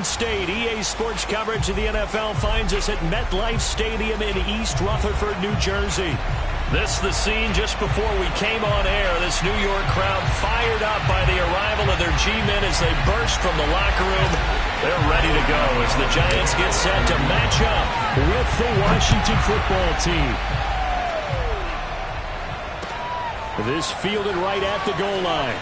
State. EA Sports coverage of the NFL finds us at MetLife Stadium in East Rutherford, New Jersey. This is the scene just before we came on air. This New York crowd fired up by the arrival of their G-men as they burst from the locker room. They're ready to go as the Giants get set to match up with the Washington football team. This fielded right at the goal line.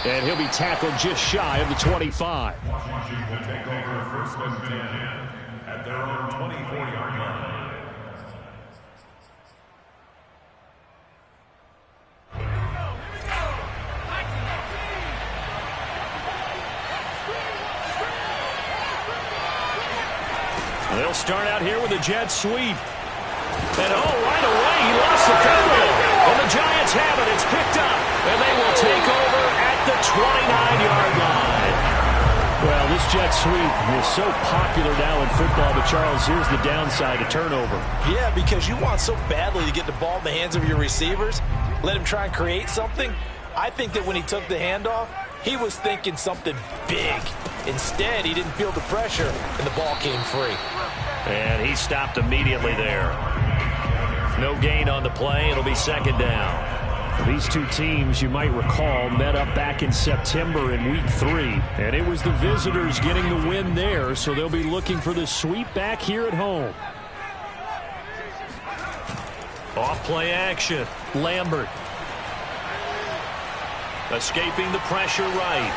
And he'll be tackled just shy of the 25. Washington will take over first and 10 at their own 24-yard line. They'll start out here with a jet sweep. And right away, he lost the football. And the Giants have it. It's picked up. And they will take over at the 29-yard line. Well, this jet sweep is so popular now in football. But, Charles, here's the downside, a turnover. Yeah, because you want so badly to get the ball in the hands of your receivers. Let him try and create something. I think that when he took the handoff, he was thinking something big. Instead, he didn't feel the pressure, and the ball came free. And he stopped immediately there. No gain on the play. It'll be second down. These two teams, you might recall, met up back in September in Week 3. And it was the visitors getting the win there, so they'll be looking for the sweep back here at home. Off play action. Lambert. Escaping the pressure right.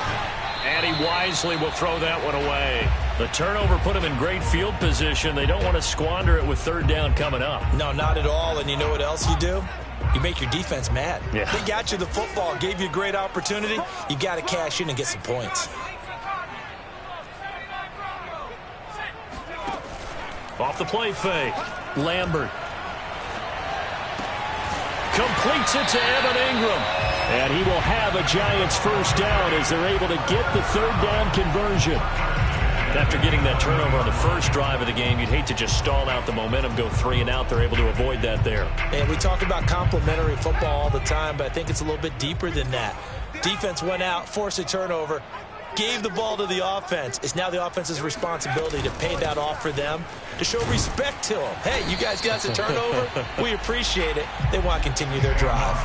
And he wisely will throw that one away. The turnover put him in great field position. They don't want to squander it with third down coming up. No, not at all. And you know what else you do? You make your defense mad. Yeah. They got you the football, gave you a great opportunity. You got to cash in and get some points. Off the play fake. Lambert. Completes it to Evan Ingram. And he will have a Giants first down as they're able to get the third down conversion. After getting that turnover on the first drive of the game, you'd hate to just stall out the momentum, go 3 and out. They're able to avoid that there. And we talk about complementary football all the time, but I think it's a little bit deeper than that. Defense went out, forced a turnover, gave the ball to the offense. It's now the offense's responsibility to pay that off for them, to show respect to them. Hey, you guys got the turnover. We appreciate it. They want to continue their drive.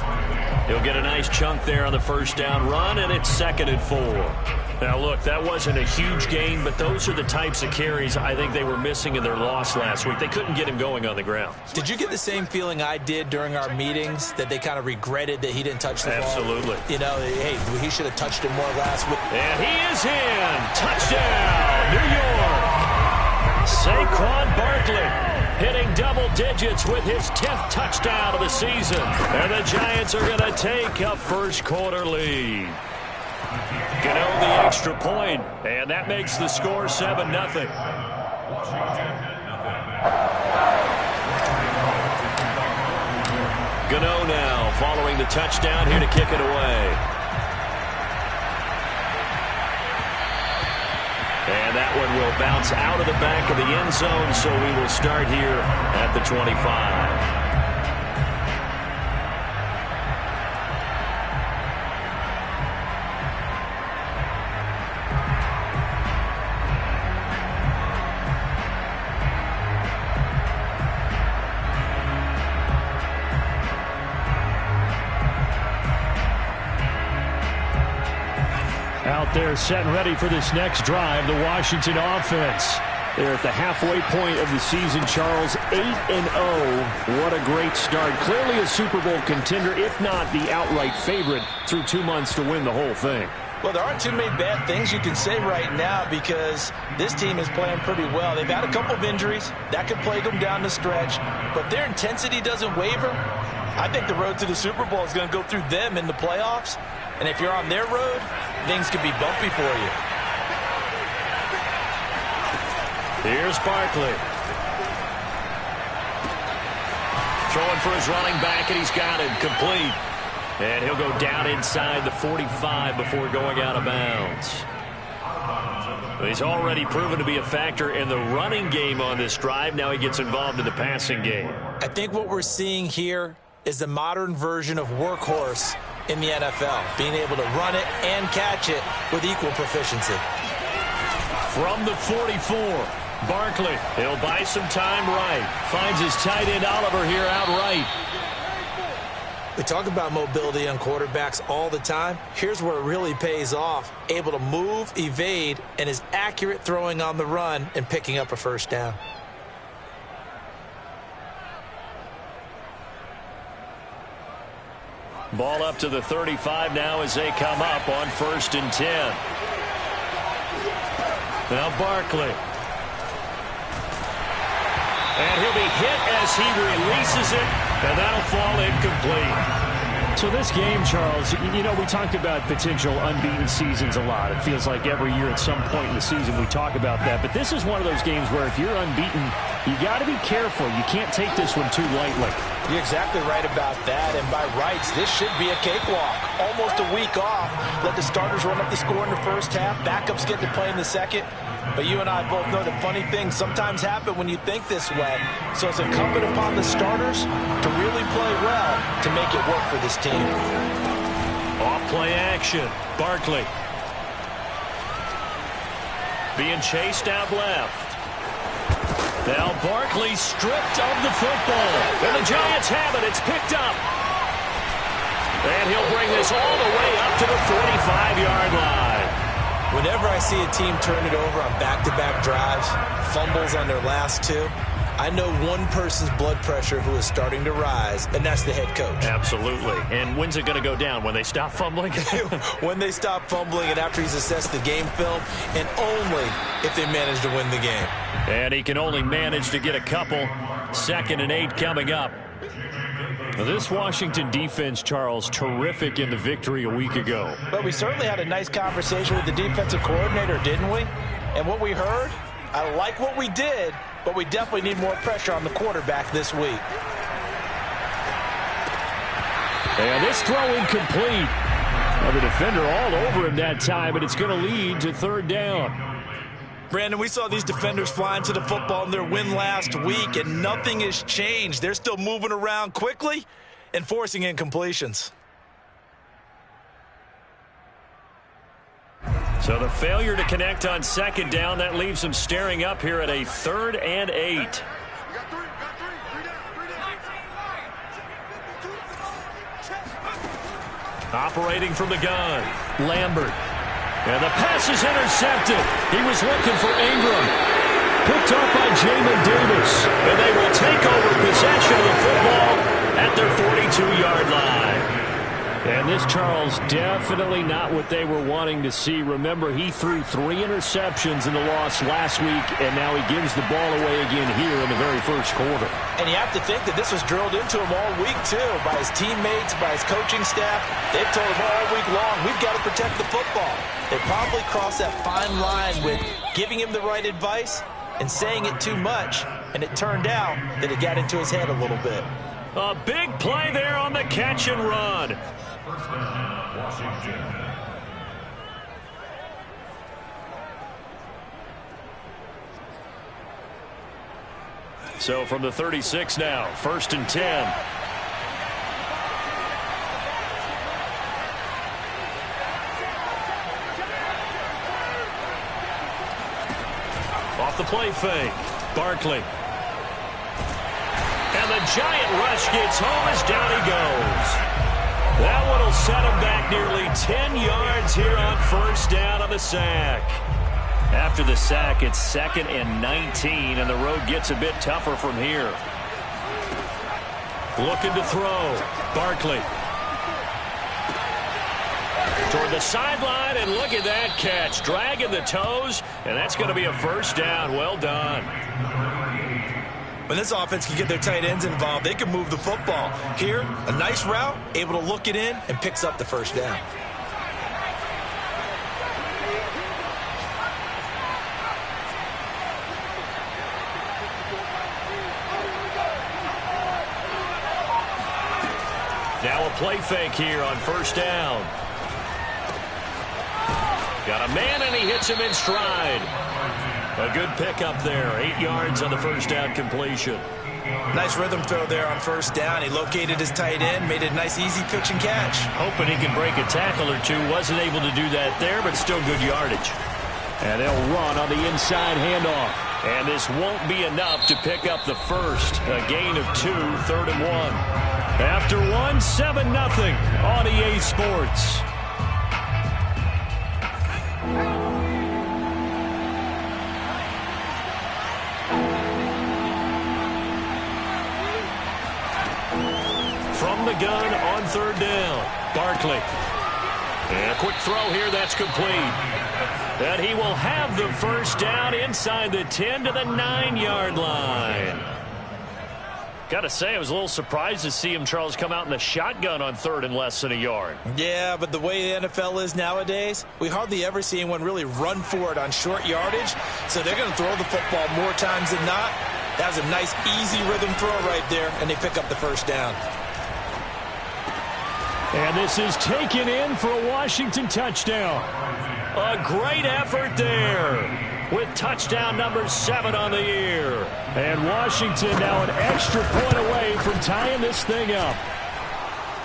He'll get a nice chunk there on the first down run, and it's 2nd and 4. Now, look, that wasn't a huge gain, but those are the types of carries I think they were missing in their loss last week. They couldn't get him going on the ground. Did you get the same feeling I did during our meetings, that they kind of regretted that he didn't touch the ball? Absolutely. You know, hey, he should have touched it more last week. And he is in. Touchdown, New York. Saquon Barkley hitting double digits with his 10th touchdown of the season. And the Giants are going to take a first quarter lead. Gano the extra point, and that makes the score 7-0. Gano now following the touchdown here to kick it away. And that one will bounce out of the back of the end zone, so we will start here at the 25. Out there set and ready for this next drive, the Washington offense. They're at the halfway point of the season, Charles, 8-0. What a great start. Clearly a Super Bowl contender, if not the outright favorite, through 2 months to win the whole thing. Well, there aren't too many bad things you can say right now because this team is playing pretty well. They've had a couple of injuries. That could plague them down the stretch, but their intensity doesn't waver. I think the road to the Super Bowl is going to go through them in the playoffs, and if you're on their road, things could be bumpy for you. Here's Barkley. Throwing for his running back, and he's got it complete. And he'll go down inside the 45 before going out of bounds. He's already proven to be a factor in the running game on this drive. Now he gets involved in the passing game. I think what we're seeing here is the modern version of workhorse in the NFL, being able to run it and catch it with equal proficiency. From the 44, Barkley. He'll buy some time right. Finds his tight end Oliver here out right. We talk about mobility on quarterbacks all the time. Here's where it really pays off. Able to move, evade, and is accurate throwing on the run and picking up a first down. Ball up to the 35 now as they come up on 1st and 10. Now Barkley. And he'll be hit as he releases it, and that'll fall incomplete. So this game, Charles, you know, we talked about potential unbeaten seasons a lot. It feels like every year at some point in the season we talk about that. But this is one of those games where if you're unbeaten, you got to be careful. You can't take this one too lightly. You're exactly right about that. And by rights, this should be a cakewalk. Almost a week off. Let the starters run up the score in the first half. Backups get to play in the second. But you and I both know that funny things sometimes happen when you think this way. So it's incumbent upon the starters to really play well to make it work for this team. Off play action. Barkley. Being chased out left. Now Barkley stripped of the football. And the Giants have it. It's picked up. And he'll bring this all the way up to the 45-yard line. Whenever I see a team turn it over on back-to-back drives, fumbles on their last two, I know one person's blood pressure who is starting to rise, and that's the head coach. Absolutely. And when's it going to go down? When they stop fumbling? When they stop fumbling and after he's assessed the game film, and only if they manage to win the game. And he can only manage to get a couple. 2nd and 8 coming up. This Washington defense, Charles, terrific in the victory a week ago. But we certainly had a nice conversation with the defensive coordinator, didn't we? And what we heard, I like what we did, but we definitely need more pressure on the quarterback this week. And this throw incomplete. Well, the defender all over him that time, but it's going to lead to 3rd down. Brandon, we saw these defenders flying to the football in their win last week, and nothing has changed. They're still moving around quickly and forcing incompletions. So the failure to connect on 2nd down, that leaves them staring up here at a 3rd and 8. Operating from the gun, Lambert. And the pass is intercepted. He was looking for Ingram. Picked up by Jamin Davis. And they will take over possession of the football at their 42-yard line. And this, Charles, definitely not what they were wanting to see. Remember, he threw 3 interceptions in the loss last week, and now he gives the ball away again here in the very first quarter. And you have to think that this was drilled into him all week, too, by his teammates, by his coaching staff. They've told him all week long, we've got to protect the football. They probably crossed that fine line with giving him the right advice and saying it too much, and it turned out that it got into his head a little bit. A big play there on the catch and run. First down, Washington. So from the 36 now, 1st and 10. Off the play fake, Barkley. And the giant rush gets home as down he goes. That one will set him back nearly 10 yards here on 1st down on the sack. After the sack, it's 2nd and 19, and the road gets a bit tougher from here. Looking to throw. Barkley. Toward the sideline, and look at that catch. Dragging the toes, and that's going to be a 1st down. Well done. When this offense can get their tight ends involved, they can move the football. Here, a nice route, able to look it in, and picks up the 1st down. Now a play fake here on 1st down. Got a man, and he hits him in stride. A good pickup there. 8 yards on the 1st down completion. Nice rhythm throw there on first down. He located his tight end, made it a nice easy pitch and catch. Hoping he can break a tackle or two. Wasn't able to do that there, but still good yardage. And they'll run on the inside handoff. And this won't be enough to pick up the first. A gain of 2, 3rd and 1. After 1, 7-0 on EA Sports. From the gun on 3rd down, Barkley. And a quick throw here, that's complete. And he will have the first down inside the 10 to the 9-yard line. Got to say, I was a little surprised to see him, Charles, come out in the shotgun on 3rd and less than a yard. Yeah, but the way the NFL is nowadays, we hardly ever see anyone really run for it on short yardage. So they're going to throw the football more times than not. That was a nice, easy rhythm throw right there, and they pick up the first down. And this is taken in for a Washington touchdown. A great effort there with touchdown number 7 on the year. And Washington now an extra point away from tying this thing up.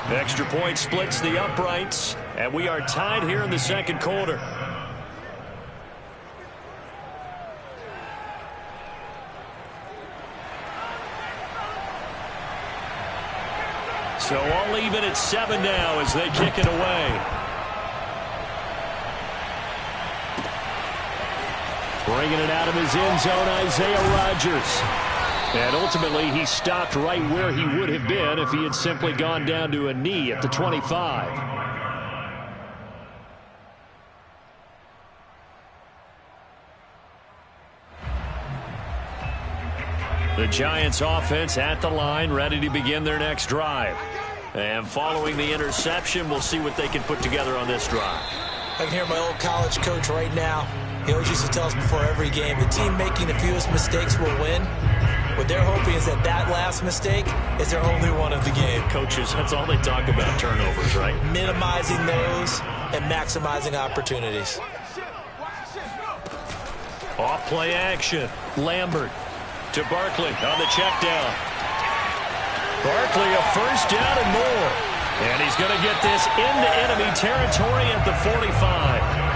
The extra point splits the uprights, and we are tied here in the second quarter. So all even at 7 now as they kick it away. Bringing it out of his end zone, Isaiah Rodgers. And ultimately, he stopped right where he would have been if he had simply gone down to a knee at the 25. The Giants offense at the line, ready to begin their next drive. And following the interception, we'll see what they can put together on this drive. I can hear my old college coach right now. He always used to tell us before every game, the team making the fewest mistakes will win. What they're hoping is that last mistake is their only one of the game. Coaches, that's all they talk about, turnovers, right? Minimizing those and maximizing opportunities. Off play action. Lambert to Barkley on the check down. Barkley a first down and more. And he's going to get this into enemy territory at the 45.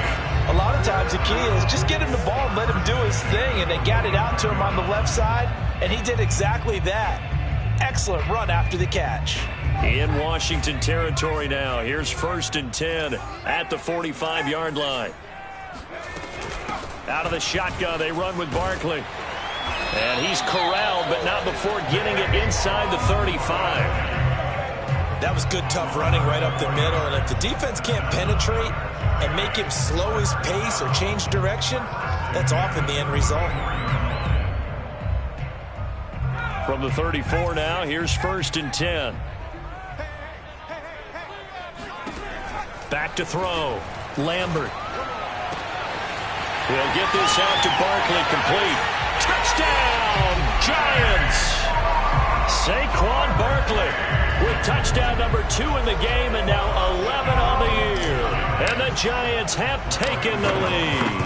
A lot of times the key is just get him the ball and let him do his thing, and they got it out to him on the left side, and he did exactly that. Excellent run after the catch. In Washington territory now. Here's 1st and 10 at the 45-yard line. Out of the shotgun, they run with Barkley. And he's corralled, but not before getting it inside the 35. That was good, tough running right up the middle, and if the defense can't penetrate and make him slow his pace or change direction, that's often the end result. From the 34 now, here's 1st and 10. Back to throw. Lambert. He'll get this out to Barkley, complete. Touchdown, Giants! Saquon Barkley with touchdown number 2 in the game and now 11 on the year. And the Giants have taken the lead.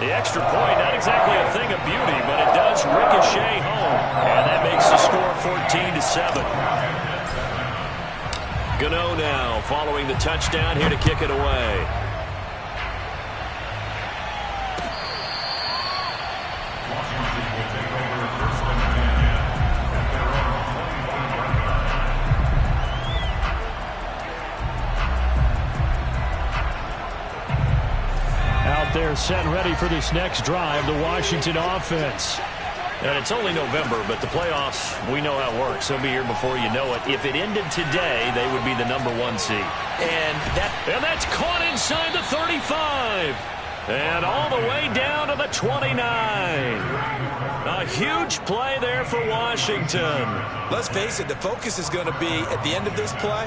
The extra point, not exactly a thing of beauty, but it does ricochet home. And that makes the score 14-7. Gano now following the touchdown here to kick it away. They're set and ready for this next drive, the Washington offense. And it's only November, but the playoffs, we know how it works. They'll be here before you know it. If it ended today, they would be the number 1 seed. And that's caught inside the 35. And all the way down to the 29. A huge play there for Washington. Let's face it, the focus is going to be at the end of this play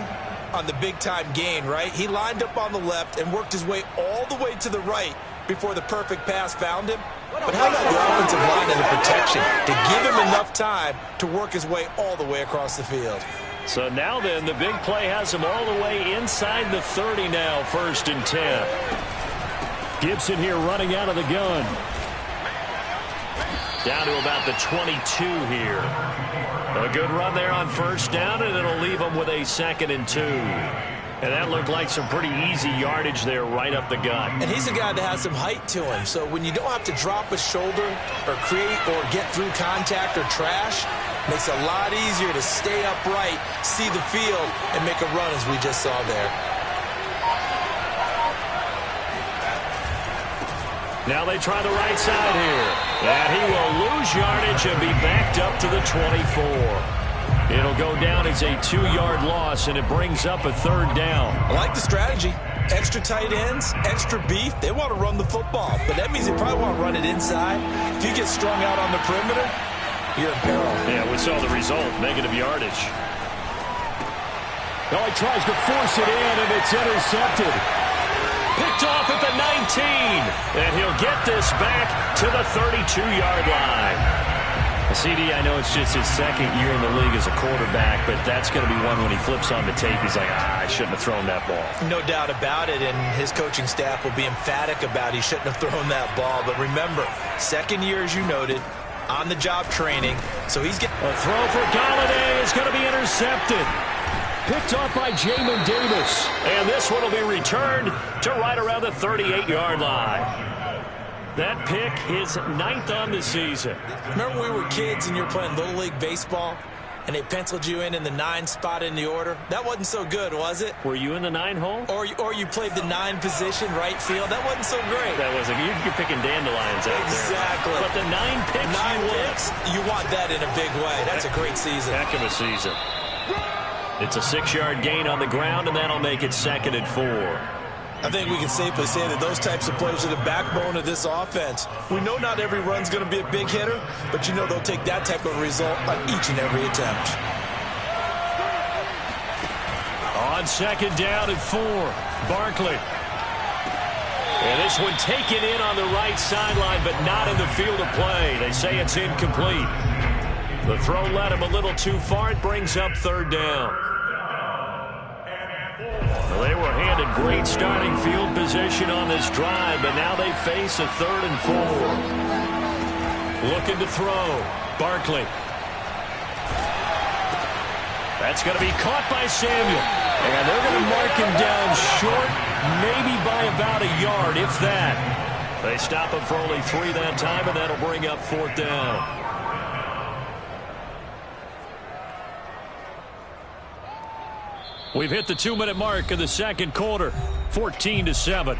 on the big-time gain, right? He lined up on the left and worked his way all the way to the right before the perfect pass found him. But how about the offensive line and the protection to give him enough time to work his way all the way across the field? So now then, the big play has him all the way inside the 30 now, 1st and 10. Gibson here running out of the gun. Down to about the 22 here. A good run there on first down, and it'll leave them with a 2nd and 2. And that looked like some pretty easy yardage there right up the gut. And he's a guy that has some height to him. So when you don't have to drop a shoulder or create or get through contact or trash, makes it a lot easier to stay upright, see the field, and make a run as we just saw there. Now they try the right side here. And he will lose yardage and be backed up to the 24. It'll go down as a 2-yard loss, and it brings up a 3rd down. I like the strategy. Extra tight ends, extra beef. They want to run the football, but that means they probably want to run it inside. If you get strung out on the perimeter, you're in peril. Yeah, we saw the result, negative yardage. Well, he tries to force it in, and it's intercepted. Picked off at the 19, and he'll get this back to the 32-yard line. CD, I know it's just his 2nd year in the league as a quarterback, but that's going to be one when he flips on the tape. He's like, I shouldn't have thrown that ball. No doubt about it, and his coaching staff will be emphatic about he shouldn't have thrown that ball. But remember, 2nd year, as you noted, on-the-job training. So he's getting a throw for Galladay is going to be intercepted. Picked off by Jamin Davis. And this one will be returned to right around the 38-yard line. That pick, his 9th on the season. Remember when we were kids and you were playing Little League Baseball and they penciled you in the 9 spot in the order? That wasn't so good, was it? Were you in the 9 hole? Or you played the 9 position, right field? That wasn't so great. That wasn't. You're picking dandelions out exactly. There. But the 9 picks, you want that in a big way. That's a great season. Heck of a season. It's a 6-yard gain on the ground, and that'll make it 2nd and 4. I think we can safely say that those types of players are the backbone of this offense. We know not every run's going to be a big hitter, but you know they'll take that type of result on each and every attempt. On 2nd down and 4, Barkley. And this one taken in on the right sideline, but not in the field of play. They say it's incomplete. The throw led him a little too far. It brings up 3rd down. Well, they were handed great starting field position on this drive, but now they face a 3rd and 4. Looking to throw. Barkley. That's going to be caught by Samuel. And they're going to mark him down short, maybe by about a yard, if that. They stop him for only 3 that time, and that'll bring up 4th down. We've hit the 2-minute mark of the 2nd quarter, 14-7.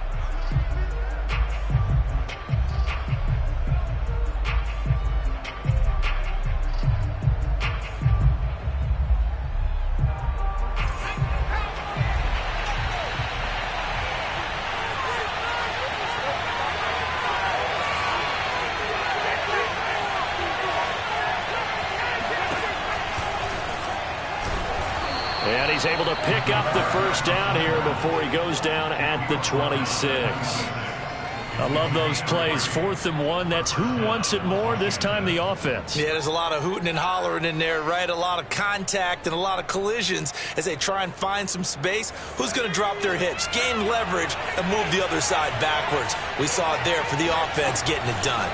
And he's able to pick up the 1st down here before he goes down at the 26. I love those plays. 4th and 1. That's who wants it more, this time the offense. Yeah, there's a lot of hooting and hollering in there, right? A lot of contact and a lot of collisions as they try and find some space. Who's going to drop their hips, gain leverage, and move the other side backwards? We saw it there for the offense getting it done.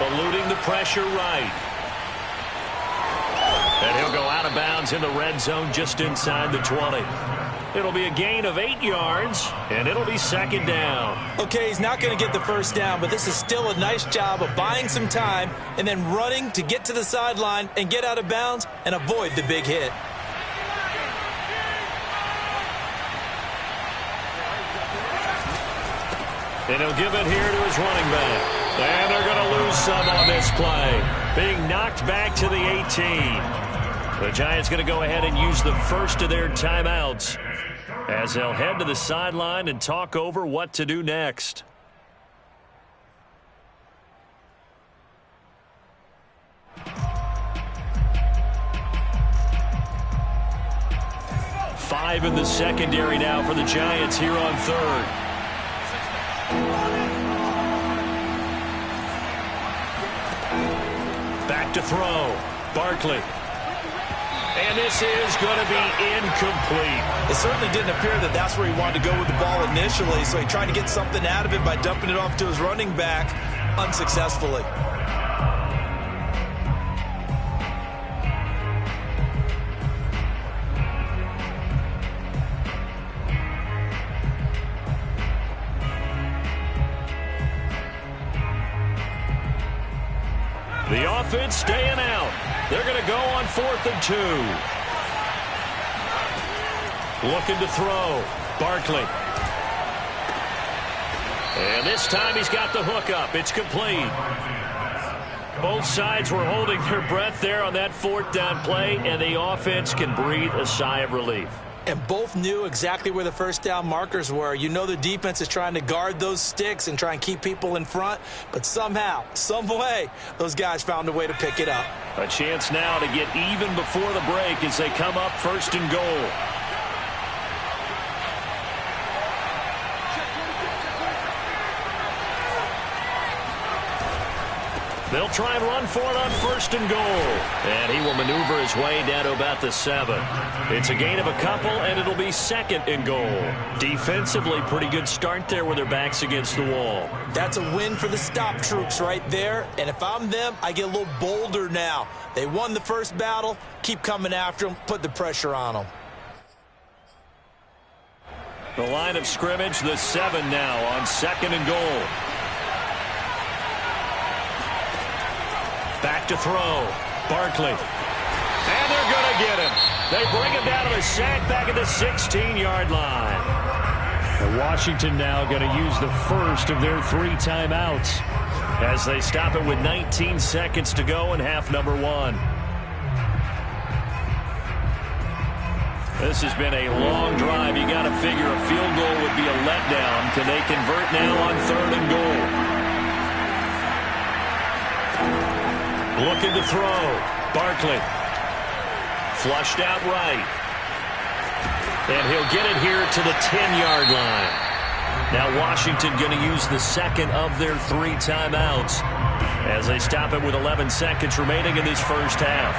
Eluding the pressure right. And he'll go out of bounds in the red zone just inside the 20. It'll be a gain of 8 yards, and it'll be 2nd down. Okay, he's not going to get the 1st down, but this is still a nice job of buying some time and then running to get to the sideline and get out of bounds and avoid the big hit. And he'll give it here to his running back. And they're going to lose some on this play. Being knocked back to the 18. The Giants going to go ahead and use the first of their timeouts as they'll head to the sideline and talk over what to do next. Five in the secondary now for the Giants here on 3rd. Back to throw. Barkley. And this is going to be incomplete. It certainly didn't appear that that's where he wanted to go with the ball initially, so he tried to get something out of it by dumping it off to his running back unsuccessfully. The offense staying out. They're going to go on 4th and 2. Looking to throw. Barkley. And this time he's got the hook up. It's complete. Both sides were holding their breath there on that 4th down play, and the offense can breathe a sigh of relief. And both knew exactly where the first down markers were. You know the defense is trying to guard those sticks and try and keep people in front. But somehow, some way, those guys found a way to pick it up. A chance now to get even before the break as they come up 1st and goal. They'll try and run for it on 1st and goal. And he will maneuver his way down to about the 7. It's a gain of a couple, and it'll be 2nd and goal. Defensively, pretty good start there with their backs against the wall. That's a win for the stop troops right there. And if I'm them, I get a little bolder now. They won the first battle. Keep coming after them. Put the pressure on them. The line of scrimmage, the 7 now on 2nd and goal. Back to throw. Barkley. And they're going to get him. They bring him down to the sack back at the 16-yard line. And Washington now going to use the first of their 3 timeouts as they stop it with 19 seconds to go in half number 1. This has been a long drive. You got to figure a field goal would be a letdown. Can they convert now on 3rd and goal? Looking to throw. Barkley. Flushed out right. And he'll get it here to the 10-yard line. Now Washington going to use the 2nd of their 3 timeouts as they stop it with 11 seconds remaining in this first half.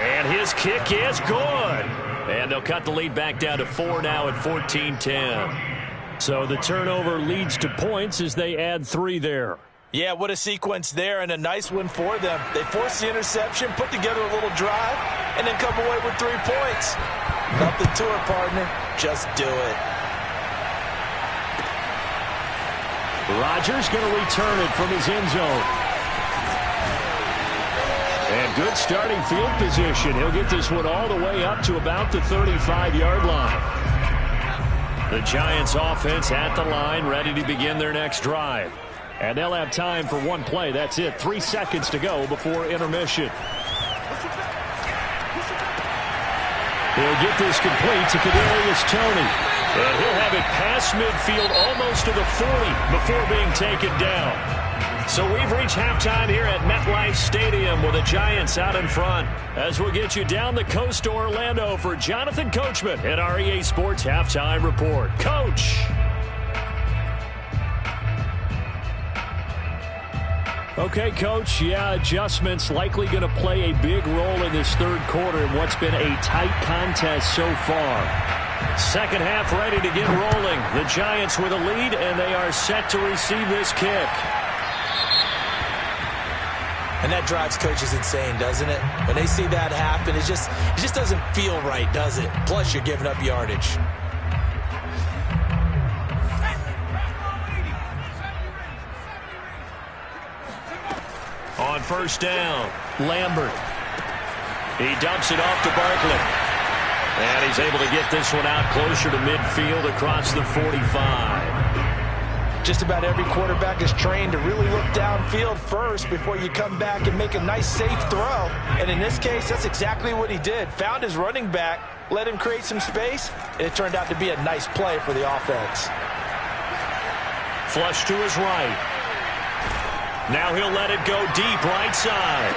And his kick is good. And they'll cut the lead back down to 4 now at 14-10. So the turnover leads to points as they add 3 there. Yeah, what a sequence there, and a nice one for them. They forced the interception, put together a little drive, and then come away with 3 points. Nothing to it, partner. Just do it. Rodgers going to return it from his end zone. And good starting field position. He'll get this one all the way up to about the 35-yard line. The Giants offense at the line, ready to begin their next drive. And they'll have time for 1 play. That's it. 3 seconds to go before intermission. He'll get this complete to Kadarius Toney. And he'll have it past midfield almost to the 40 before being taken down. So we've reached halftime here at MetLife Stadium with the Giants out in front. As we'll get you down the coast to Orlando for Jonathan Coachman at our EA Sports Halftime Report. Coach. Okay, Coach. Yeah, adjustments likely going to play a big role in this 3rd quarter in what's been a tight contest so far. Second half ready to get rolling. The Giants with a lead, and they are set to receive this kick. And that drives coaches insane, doesn't it? When they see that happen, it just doesn't feel right, does it? Plus, you're giving up yardage. On 1st down, Lambert. He dumps it off to Barkley. And he's able to get this one out closer to midfield across the 45. Just about every quarterback is trained to really look downfield first before you come back and make a nice, safe throw. And in this case, that's exactly what he did. Found his running back, let him create some space, and it turned out to be a nice play for the offense. Flush to his right. Now he'll let it go deep right side.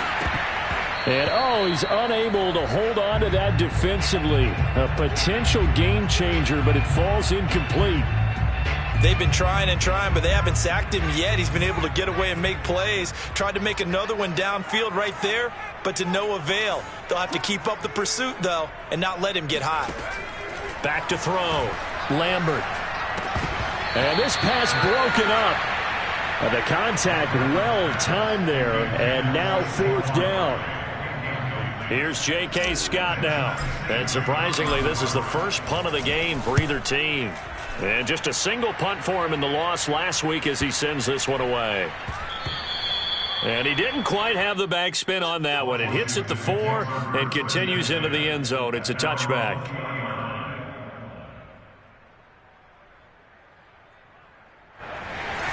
And, he's unable to hold on to that defensively. A potential game changer, but it falls incomplete. They've been trying and trying, but they haven't sacked him yet. He's been able to get away and make plays. Tried to make another one downfield right there, but to no avail. They'll have to keep up the pursuit, though, and not let him get hot. Back to throw. Lambert. And this pass broken up. The contact well timed there, and now fourth down. Here's J.K. Scott now. And surprisingly, this is the first punt of the game for either team. And just a single punt for him in the loss last week as he sends this one away. And he didn't quite have the backspin on that one. It hits at the 4 and continues into the end zone. It's a touchback.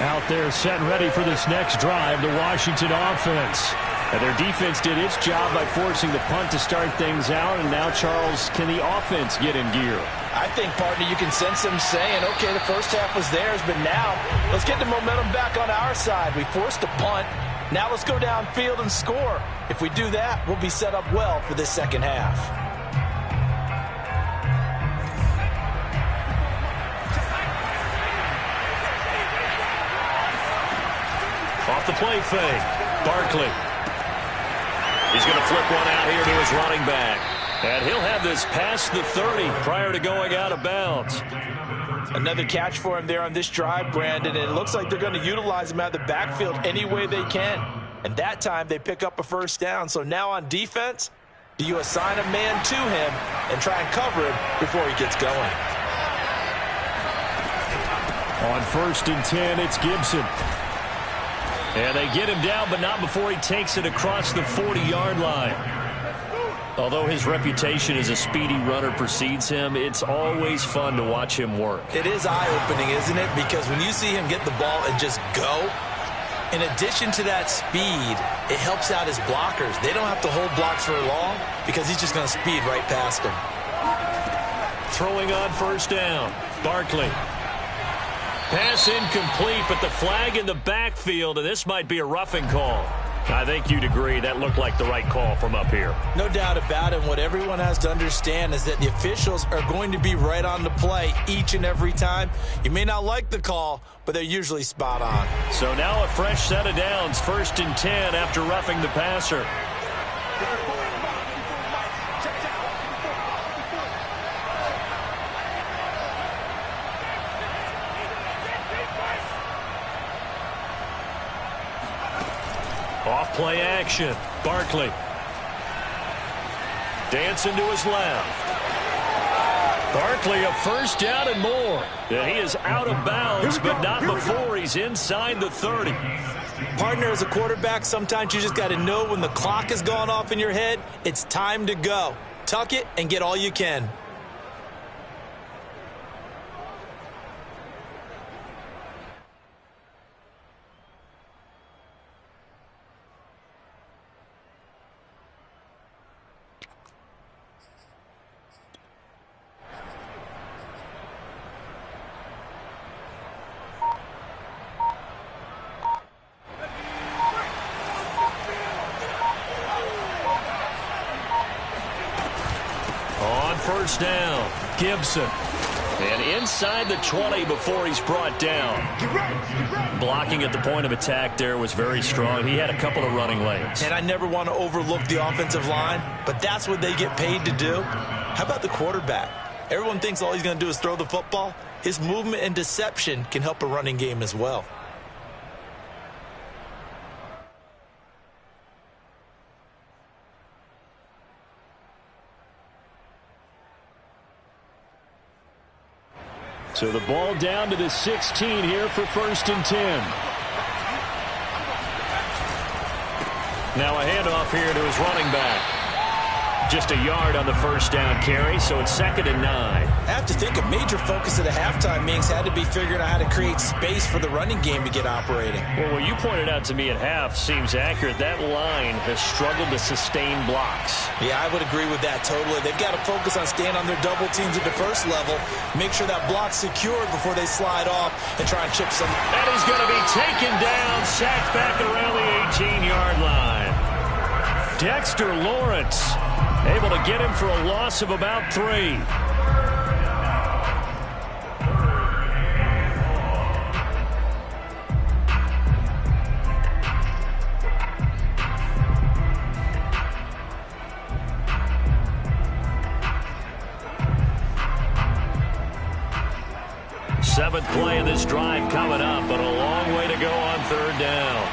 Out there set and ready for this next drive, the Washington offense. And their defense did its job by forcing the punt to start things out. And now, Charles, can the offense get in gear? I think, partner, you can sense them saying, okay, the first half was theirs, but now let's get the momentum back on our side. We forced a punt. Now let's go downfield and score. If we do that, we'll be set up well for this second half. Off the play fake. Barkley. He's going to flip one out here to his running back. And he'll have this past the 30 prior to going out of bounds. Another catch for him there on this drive, Brandon, and it looks like they're going to utilize him out of the backfield any way they can. And that time they pick up a first down. So now on defense, do you assign a man to him and try and cover him before he gets going? On 1st and 10, it's Gibson. And they get him down, but not before he takes it across the 40-yard line. Although his reputation as a speedy runner precedes him, it's always fun to watch him work. It is eye-opening, isn't it? Because when you see him get the ball and just go, in addition to that speed, it helps out his blockers. They don't have to hold blocks for long because he's just going to speed right past them. Throwing on first down. Barkley. Pass incomplete, but the flag in the backfield, and this might be a roughing call. I think you'd agree that looked like the right call from up here. No doubt about it. What everyone has to understand is that the officials are going to be right on the play each and every time. You may not like the call, but they're usually spot on. So now a fresh set of downs, 1st and 10 after roughing the passer. Off play action. Barkley. Dancing to his left. Barkley a first down and more. And he is out of bounds, but not before he's inside the 30. Partner, as a quarterback, sometimes you just got to know when the clock has gone off in your head, it's time to go. Tuck it and get all you can. First down, Gibson. And inside the 20 before he's brought down. Blocking at the point of attack there was very strong. He had a couple of running lanes. And I never want to overlook the offensive line, but that's what they get paid to do. How about the quarterback? Everyone thinks all he's going to do is throw the football. His movement and deception can help a running game as well. So the ball down to the 16 here for 1st and 10. Now a handoff here to his running back. Just a yard on the first down carry, so it's 2nd and 9. I have to think a major focus at the halftime means had to be figuring out how to create space for the running game to get operating. Well, what you pointed out to me at half seems accurate. That line has struggled to sustain blocks. Yeah, I would agree with that totally. They've got to focus on staying on their double teams at the first level, make sure that block's secured before they slide off and try and chip some. And he's going to be taken down, sacked back around the 18-yard line. Dexter Lawrence able to get him for a loss of about 3. Seventh play of this drive coming up, but a long way to go on third down.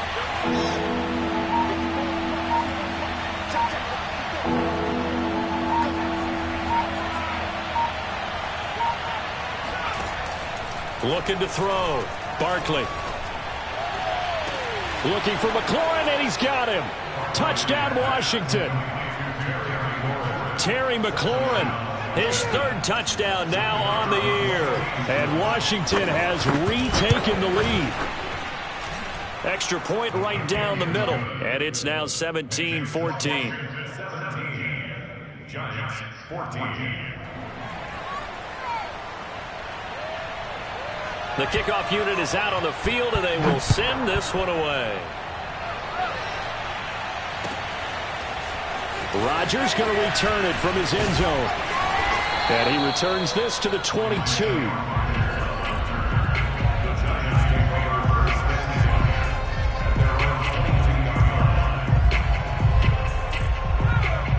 Looking to throw. Barkley. Looking for McLaurin, and he's got him. Touchdown, Washington. Terry McLaurin, his third touchdown now on the year. And Washington has retaken the lead. Extra point right down the middle. And it's now 17-14. 17. Giants 14. The kickoff unit is out on the field, and they will send this one away. Rodgers going to return it from his end zone. And he returns this to the 22.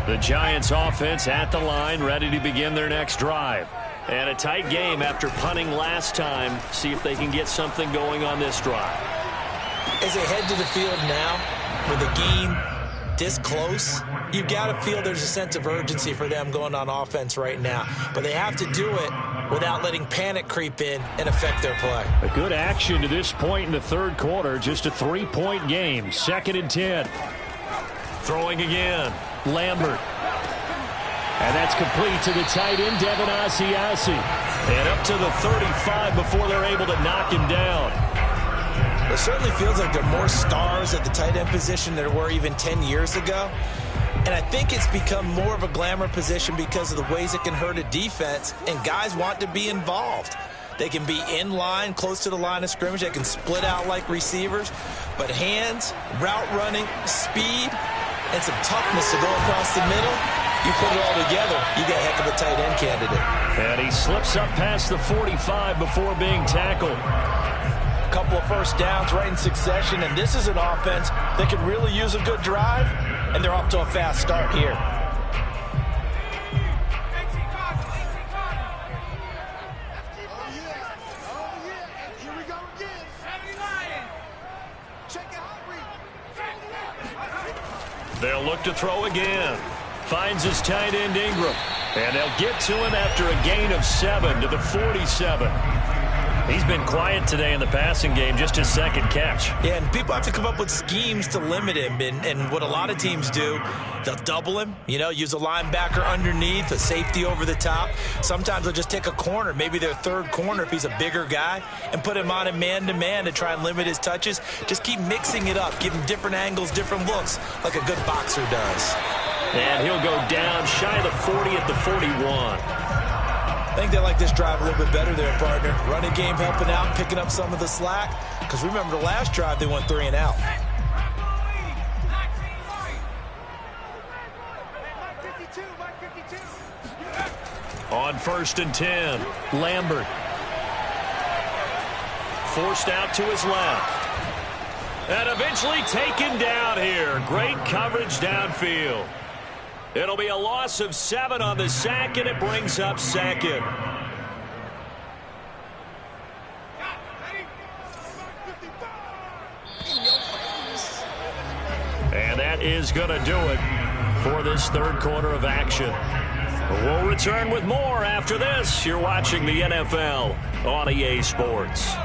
The Giants offense at the line, ready to begin their next drive. And a tight game after punting last time. See if they can get something going on this drive. As they head to the field now, with the game this close, you've got to feel there's a sense of urgency for them going on offense right now. But they have to do it without letting panic creep in and affect their play. A good action to this point in the third quarter. Just a 3-point game. 2nd and 10. Throwing again. Lambert. And that's complete to the tight end, Devin Asiasi. And up to the 35 before they're able to knock him down. It certainly feels like there are more stars at the tight end position than there were even 10 years ago. And I think it's become more of a glamour position because of the ways it can hurt a defense, and guys want to be involved. They can be in line, close to the line of scrimmage. They can split out like receivers. But hands, route running, speed, and some toughness to go across the middle, you put it all together, you got a heck of a tight end candidate. And he slips up past the 45 before being tackled. A couple of first downs right in succession, and this is an offense that could really use a good drive, and they're off to a fast start here. They'll look to throw again. Finds his tight end Ingram. And they'll get to him after a gain of 7 to the 47. He's been quiet today in the passing game, just his second catch. Yeah, and people have to come up with schemes to limit him. And what a lot of teams do, they'll double him, use a linebacker underneath, a safety over the top. Sometimes they'll just take a corner, maybe their third corner if he's a bigger guy, and put him on a man-to-man to try and limit his touches. Just keep mixing it up, give him different angles, different looks, like a good boxer does. And he'll go down shy of the 40 at the 41. I think they like this drive a little bit better there, partner. Running game helping out, picking up some of the slack. Because remember the last drive, they went 3 and out. On 1st and 10, Lambert. Forced out to his left. And eventually taken down here. Great coverage downfield. It'll be a loss of 7 on the sack, and it brings up 2nd. And that is going to do it for this third quarter of action. We'll return with more after this. You're watching the NFL on EA Sports.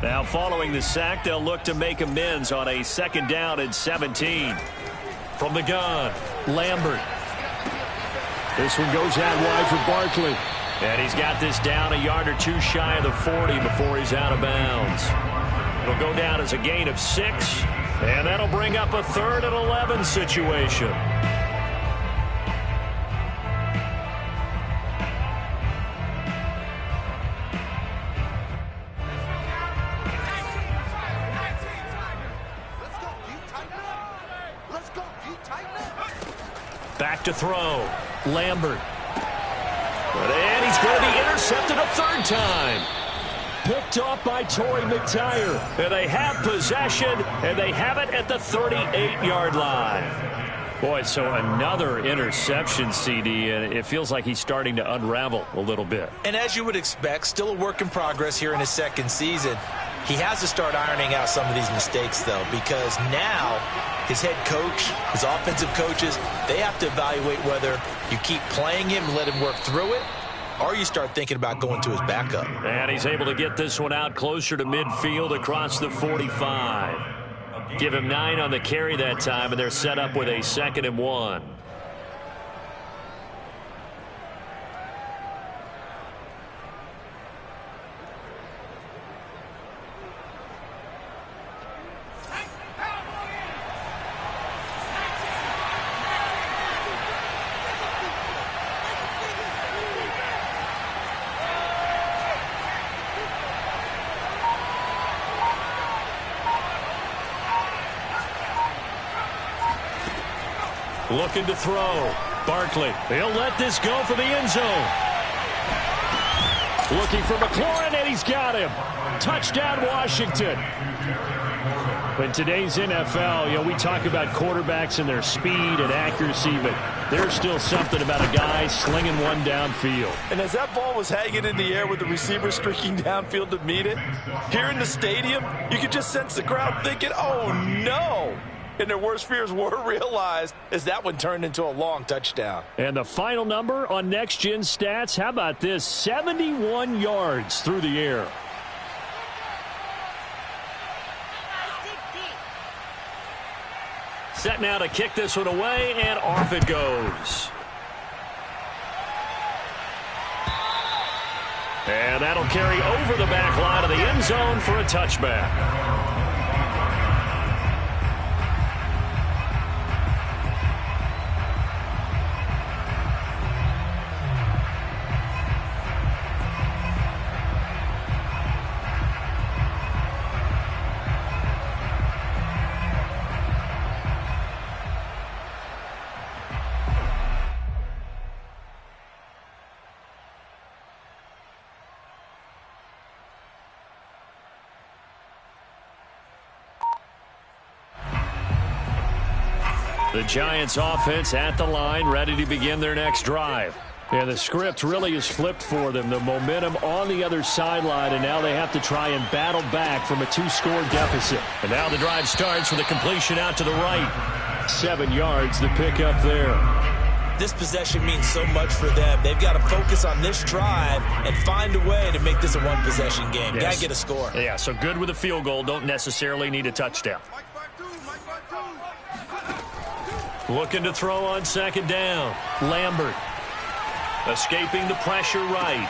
Now, following the sack, they'll look to make amends on a 2nd down and 17. From the gun, Lambert. This one goes out wide for Barkley. And he's got this down a yard or 2 shy of the 40 before he's out of bounds. It'll go down as a gain of 6. And that'll bring up a 3rd and 11 situation. Back to throw. Lambert. And he's going to be intercepted a 3rd time. Picked off by Torrey McTyer. And they have possession, and they have it at the 38-yard line. Boy, so another interception, CD, and it feels like he's starting to unravel a little bit. And as you would expect, still a work in progress here in his second season. He has to start ironing out some of these mistakes, though, because now his head coach, his offensive coaches, they have to evaluate whether you keep playing him and let him work through it, or you start thinking about going to his backup. And he's able to get this one out closer to midfield across the 45. Give him 9 on the carry that time, and they're set up with a 2nd and 1. Looking to throw. Barkley. He'll let this go for the end zone. Looking for McLaurin, and he's got him. Touchdown, Washington. In today's NFL, we talk about quarterbacks and their speed and accuracy, but there's still something about a guy slinging one downfield. And as that ball was hanging in the air with the receiver streaking downfield to meet it, here in the stadium, you could just sense the crowd thinking, oh, no. And their worst fears were realized as that one turned into a long touchdown. And the final number on Next Gen Stats, how about this? 71 yards through the air. Set now to kick this one away, and off it goes. And that'll carry over the back line of the end zone for a touchback. The Giants offense at the line, ready to begin their next drive. Yeah, the script really is flipped for them. The momentum on the other sideline, and now they have to try and battle back from a 2-score deficit. And now the drive starts with a completion out to the right. 7 yards, the pickup there. This possession means so much for them. They've got to focus on this drive and find a way to make this a one-possession game. Got to get a score. Yeah, so good with a field goal. Don't necessarily need a touchdown. Looking to throw on 2nd down. Lambert. Escaping the pressure right.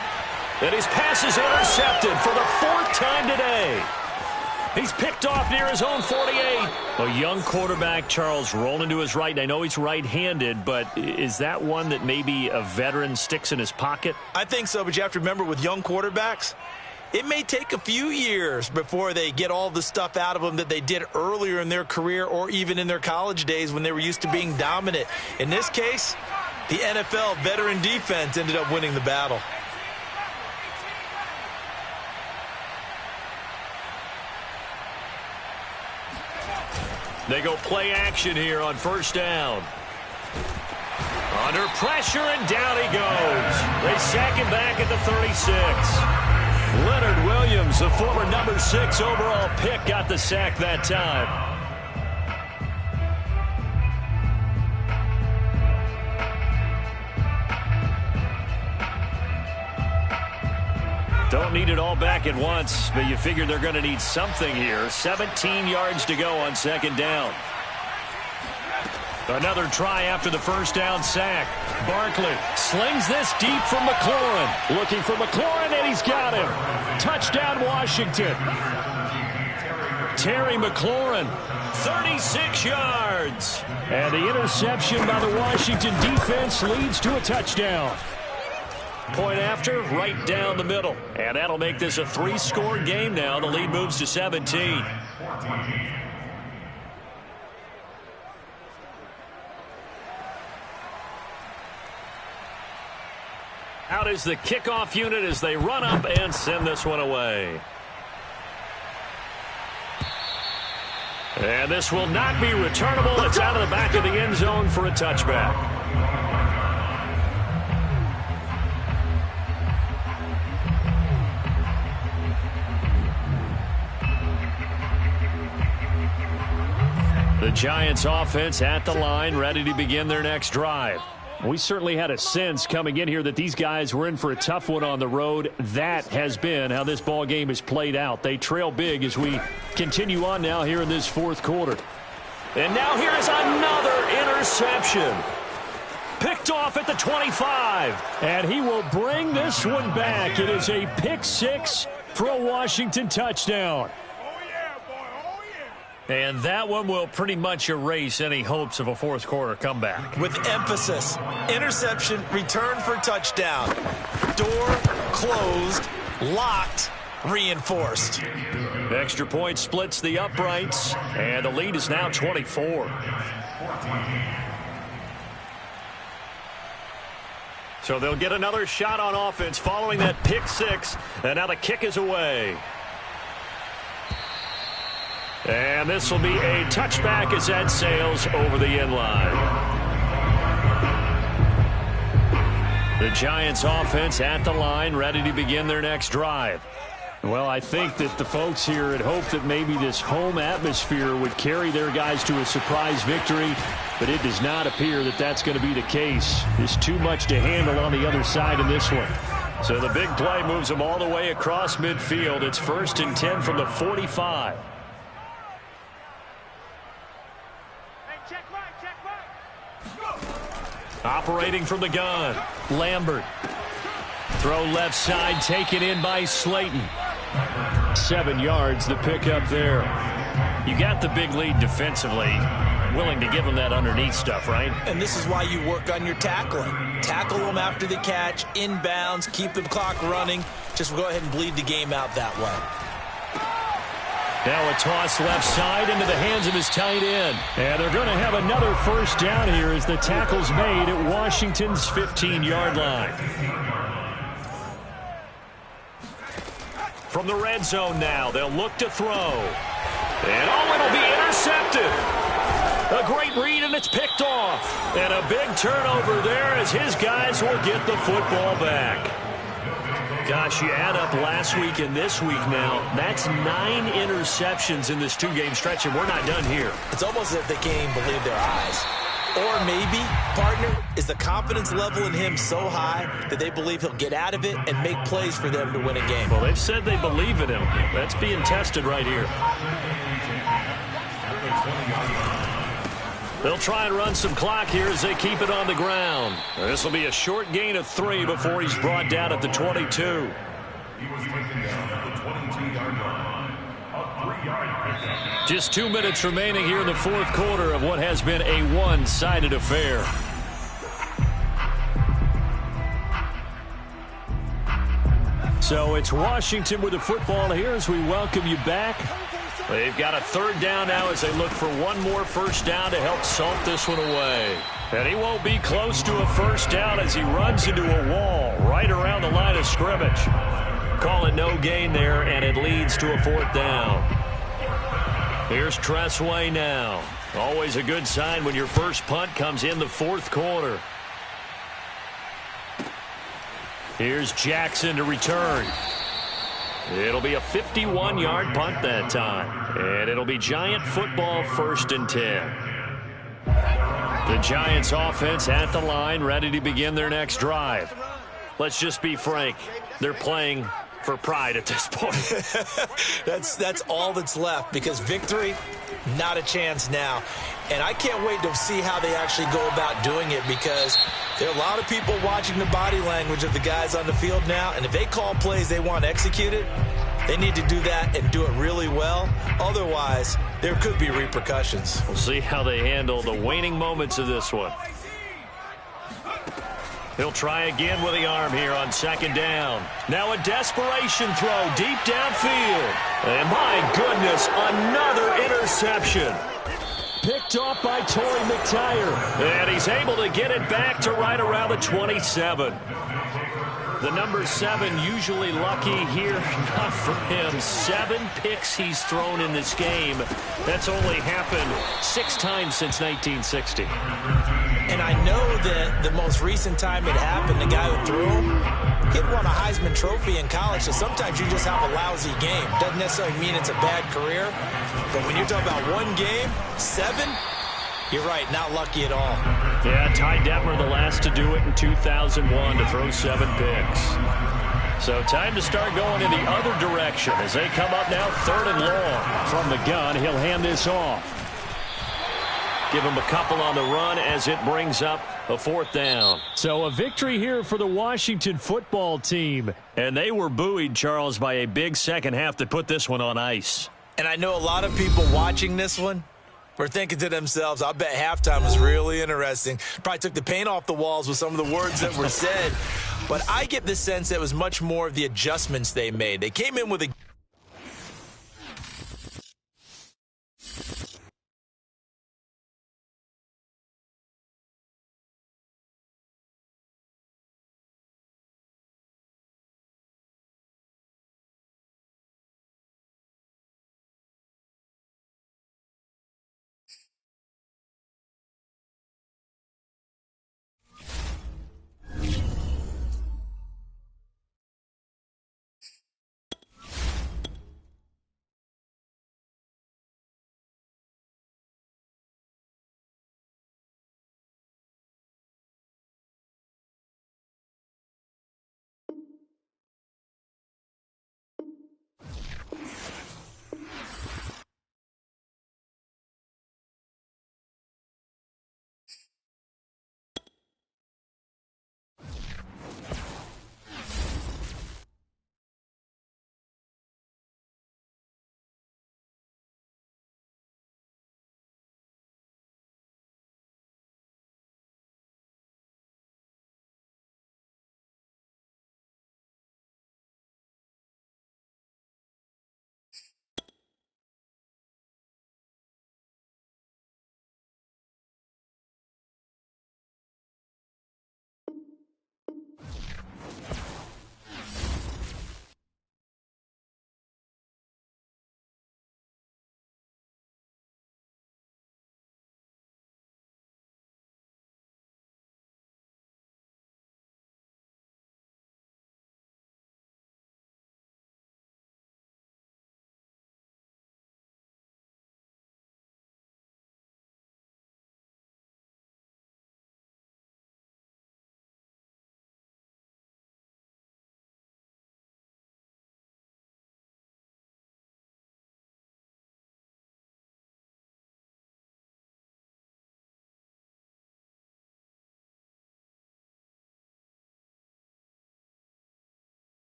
And his pass is intercepted for the 4th time today. He's picked off near his own 48. A young quarterback, Charles, rolling to his right. And I know he's right-handed, but is that one that maybe a veteran sticks in his pocket? I think so, but you have to remember with young quarterbacks, it may take a few years before they get all the stuff out of them that they did earlier in their career or even in their college days when they were used to being dominant. In this case, the NFL veteran defense ended up winning the battle. They go play action here on 1st down. Under pressure, and down he goes. They sack him back at the 36. Leonard Williams, the former number 6 overall pick, got the sack that time. Don't need it all back at once, but you figure they're going to need something here. 17 yards to go on 2nd down. Another try after the 1st down sack. Barkley slings this deep from McLaurin. Looking for McLaurin, and he's got him. Touchdown, Washington. Terry McLaurin, 36 yards. And the interception by the Washington defense leads to a touchdown. Point after, right down the middle. And that'll make this a 3-score game now. The lead moves to 17. Out is the kickoff unit as they run up and send this one away. And this will not be returnable. It's out of the back of the end zone for a touchback. The Giants offense at the line, ready to begin their next drive. We certainly had a sense coming in here that these guys were in for a tough one on the road. That has been how this ball game has played out. They trail big as we continue on now here in this fourth quarter. And now here is another interception. Picked off at the 25. And he will bring this one back. It is a pick six for a Washington touchdown. And that one will pretty much erase any hopes of a fourth quarter comeback. With emphasis, interception, return for touchdown. Door closed, locked, reinforced. Extra point splits the uprights, and the lead is now 24. So they'll get another shot on offense following that pick six, and now the kick is away. And this will be a touchback as that sails over the end line. The Giants offense at the line, ready to begin their next drive. Well, I think that the folks here had hoped that maybe this home atmosphere would carry their guys to a surprise victory, but it does not appear that that's going to be the case. There's too much to handle on the other side in this one. So the big play moves them all the way across midfield. It's 1st and 10 from the 45. Operating from the gun, Lambert. Throw left side, taken in by Slayton. 7 yards, the pickup there. You got the big lead defensively. Willing to give them that underneath stuff, right? And this is why you work on your tackling. Tackle them after the catch, inbounds, keep the clock running. Just go ahead and bleed the game out that way. Now a toss left side into the hands of his tight end. And they're going to have another first down here as the tackle's made at Washington's 15-yard line. From the red zone now, they'll look to throw. And it'll be intercepted. A great read, and it's picked off. And a big turnover there as his guys will get the football back. Gosh, you add up last week and this week now, that's 9 interceptions in this two-game stretch, and we're not done here. It's almost as if they can't even believe their eyes. Or maybe, partner, is the confidence level in him so high that they believe he'll get out of it and make plays for them to win a game. Well, they've said they believe in him. That's being tested right here. They'll try and run some clock here as they keep it on the ground. This will be a short gain of 3 before he's brought down at the 22. He was taken down at the 22-yard line. A 3-yard pickup. Just 2 minutes remaining here in the fourth quarter of what has been a one-sided affair. So it's Washington with the football here as we welcome you back. They've got a third down now as they look for one more first down to help salt this one away. And he won't be close to a first down as he runs into a wall right around the line of scrimmage. Call it no gain there, and it leads to a fourth down. Here's Tressway now. Always a good sign when your first punt comes in the fourth quarter. Here's Jackson to return. It'll be a 51-yard punt that time. And it'll be Giant football 1st and 10. The Giants offense at the line, ready to begin their next drive. Let's just be frank. They're playing for pride at this point. That's all that's left, because victory, not a chance now. And I can't wait to see how they actually go about doing it, because there are a lot of people watching the body language of the guys on the field now, and if they call plays they want executed, they need to do that and do it really well. Otherwise, there could be repercussions. We'll see how they handle the waning moments of this one. He'll try again with the arm here on 2nd down. Now a desperation throw deep downfield. And my goodness, another interception. Picked off by Torrey McTyer. And he's able to get it back to right around the 27. The number 7 usually lucky here. Not for him. 7 picks he's thrown in this game. That's only happened 6 times since 1960. And I know that the most recent time it happened, the guy who threw him, he had won a Heisman Trophy in college, so sometimes you just have a lousy game. Doesn't necessarily mean it's a bad career, but when you're talking about one game, 7, you're right, not lucky at all. Yeah, Ty Detmer, the last to do it in 2001, to throw 7 picks. So time to start going in the other direction as they come up now 3rd and long. From the gun, he'll hand this off. Give him a couple on the run as it brings up a 4th down. So a victory here for the Washington football team. And they were buoyed, Charles, by a big second half that put this one on ice. And I know a lot of people watching this one were thinking to themselves, I bet halftime was really interesting. Probably took the paint off the walls with some of the words that were said. But I get the sense that it was much more of the adjustments they made. They came in with a